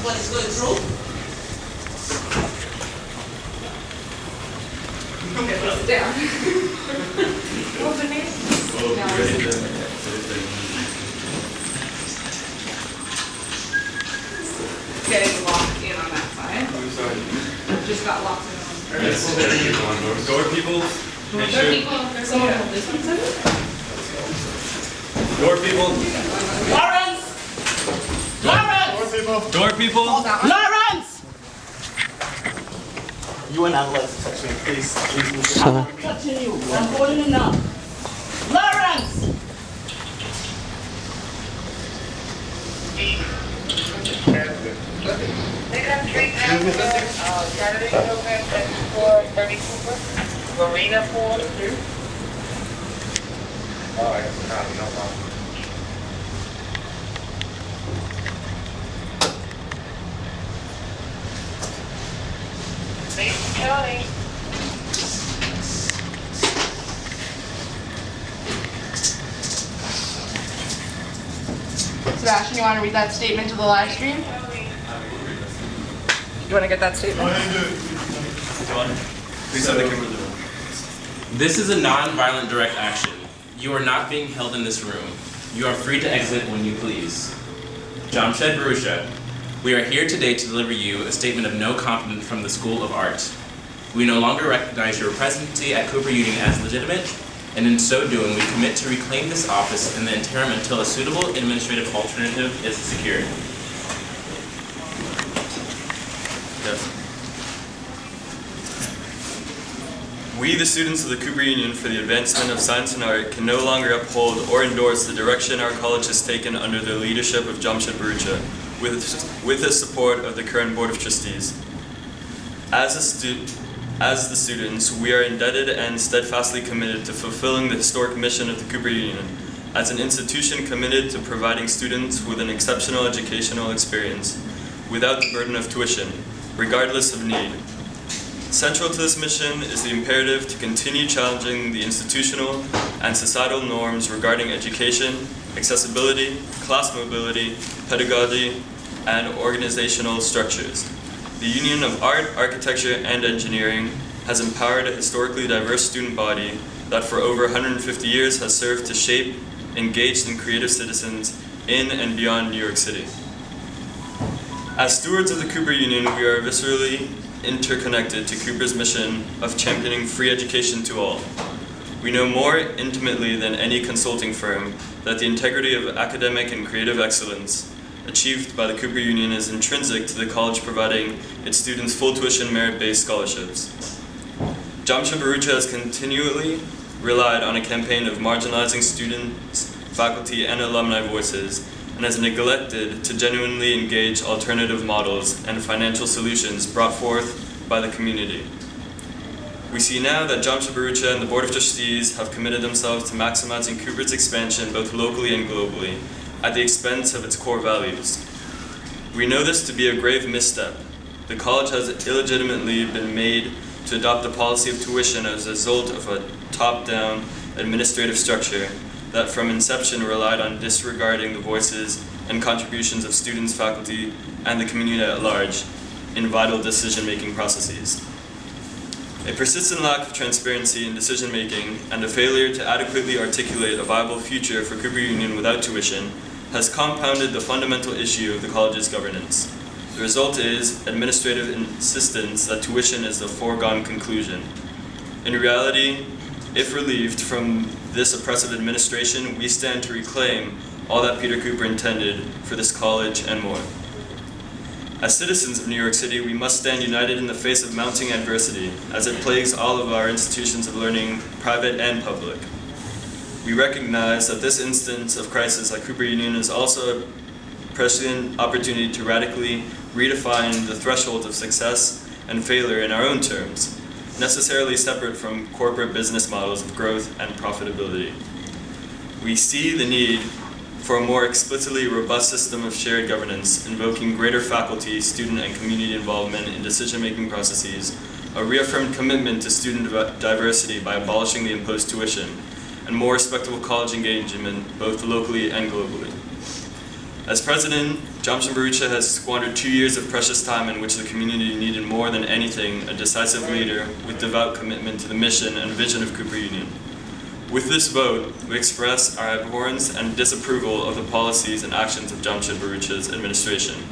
what is going through. Okay, sit down. What's your name? Getting locked in on that side. I'm sorry. Just got locked in on. Yes. Door people. Make There are sure. people, there's someone on this one side. Door people. Lawrence! Lawrence! Door people. Lawrence! You are not allowed to touch me, please. Please. I'm not touching you. I'm holding it now. Lawrence! Saturday program 7430 Cooper, Marina Pool. Oh, I guess not, no problem. Mason County. Sebastian, you want to read that statement to the live stream? You want to get that statement? Please have the camera. This is a non-violent direct action. You are not being held in this room. You are free to exit when you please. Jamshed Barusha, we are here today to deliver you a statement of no confidence from the School of Art. We no longer recognize your presidency at Cooper Union as legitimate, and in so doing, we commit to reclaim this office in the interim until a suitable administrative alternative is secured. Yes. We, the students of the Cooper Union for the Advancement of Science and Art, can no longer uphold or endorse the direction our college has taken under the leadership of Jamshed Barucha, with the support of the current Board of Trustees. As the students, we are indebted and steadfastly committed to fulfilling the historic mission of the Cooper Union as an institution committed to providing students with an exceptional educational experience without the burden of tuition, regardless of need. Central to this mission is the imperative to continue challenging the institutional and societal norms regarding education, accessibility, class mobility, pedagogy, and organizational structures. The Union of Art, Architecture, and Engineering has empowered a historically diverse student body that for over 150 years has served to shape engaged and creative citizens in and beyond New York City. As stewards of the Cooper Union, we are viscerally interconnected to Cooper's mission of championing free education to all. We know more intimately than any consulting firm that the integrity of academic and creative excellence achieved by the Cooper Union is intrinsic to the college providing its students full tuition merit-based scholarships. Jamshed Barucha has continually relied on a campaign of marginalizing students, faculty, and alumni voices, and has neglected to genuinely engage alternative models and financial solutions brought forth by the community. We see now that Jamshed Barucha and the Board of Trustees have committed themselves to maximizing Cooper's expansion both locally and globally at the expense of its core values. We know this to be a grave misstep. The college has illegitimately been made to adopt a policy of tuition as a result of a top-down administrative structure that from inception relied on disregarding the voices and contributions of students, faculty, and the community at large in vital decision-making processes. A persistent lack of transparency in decision-making and a failure to adequately articulate a viable future for Cooper Union without tuition has compounded the fundamental issue of the college's governance. The result is administrative insistence that tuition is the foregone conclusion. In reality, if relieved from this oppressive administration, we stand to reclaim all that Peter Cooper intended for this college and more. As citizens of New York City, we must stand united in the face of mounting adversity as it plagues all of our institutions of learning, private and public. We recognize that this instance of crisis at Cooper Union is also a prescient opportunity to radically redefine the threshold of success and failure in our own terms, necessarily separate from corporate business models of growth and profitability. We see the need for a more explicitly robust system of shared governance, invoking greater faculty, student, and community involvement in decision-making processes, a reaffirmed commitment to student diversity by abolishing the imposed tuition, and more respectable college engagement both locally and globally. As president, Jamshed Bharucha has squandered 2 years of precious time in which the community needed more than anything a decisive leader with devout commitment to the mission and vision of Cooper Union. With this vote, we express our abhorrence and disapproval of the policies and actions of Jamshed Bharucha's administration.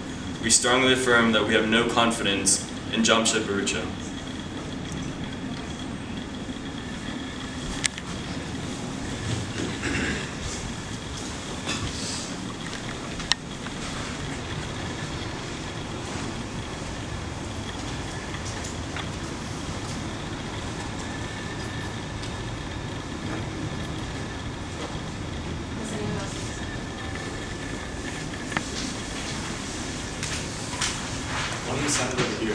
We strongly affirm that we have no confidence in Jamshed Bharucha. Why don't you sign it over here?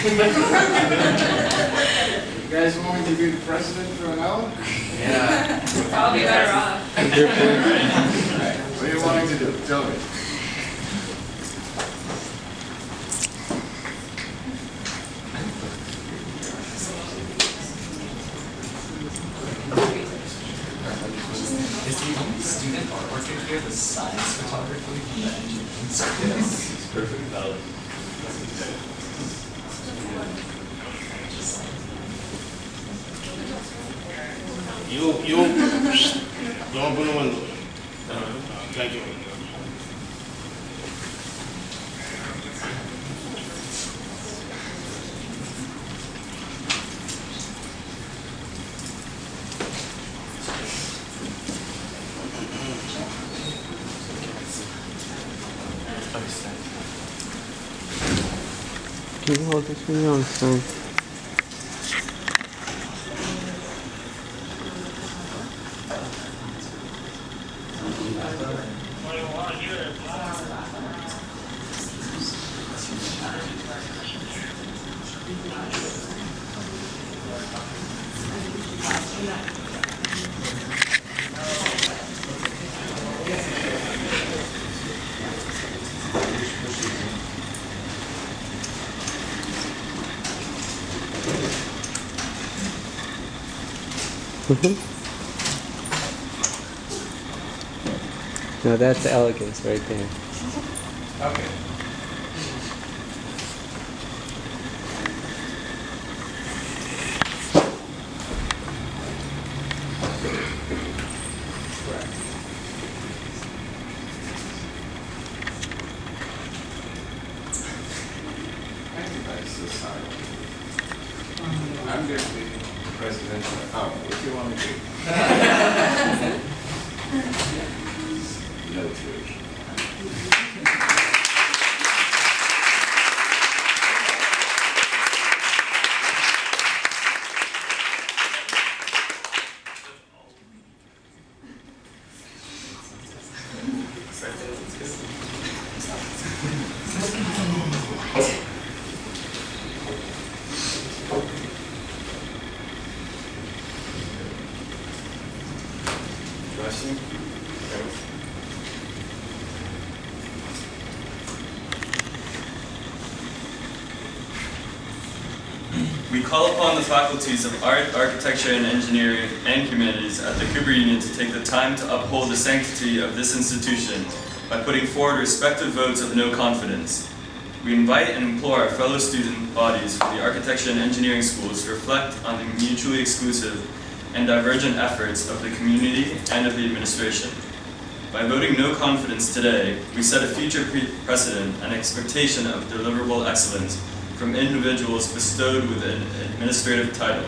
You guys want me to be the president for an hour? Yeah. Probably better off. What are you wanting to do? Tell me. Is the only student artwork in here the science photography from the engineering school? It's perfect valid. You don't open the window. Thank you. Can you hold this for me? I'm sorry. No, that's elegance right there. Okay. Everybody's so sorry. I'm going to be president. Oh, what do you want me to do? No tuition. We call upon the faculties of Art, Architecture, and Engineering and Humanities at the Cooper Union to take the time to uphold the sanctity of this institution by putting forward respective votes of no confidence. We invite and implore our fellow student bodies for the Architecture and Engineering schools to reflect on the mutually exclusive and divergent efforts of the community and of the administration. By voting no confidence today, we set a future precedent and expectation of deliverable excellence from individuals bestowed with an administrative title.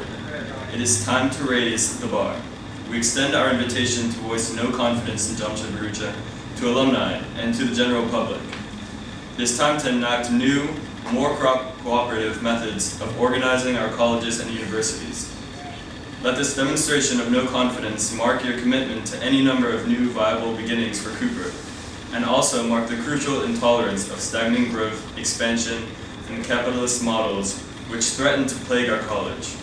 It is time to raise the bar. We extend our invitation to voice no confidence in Jamshed Bharucha to alumni and to the general public. It is time to enact new, more cooperative methods of organizing our colleges and universities. Let this demonstration of no confidence mark your commitment to any number of new viable beginnings for Cooper, and also mark the crucial intolerance of stagnant growth, expansion, and capitalist models which threaten to plague our college.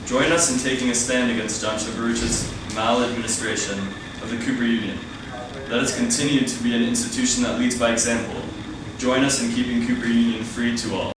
Join us in taking a stand against Jamshed Bharucha's maladministration of the Cooper Union. Let us continue to be an institution that leads by example. Join us in keeping Cooper Union free to all.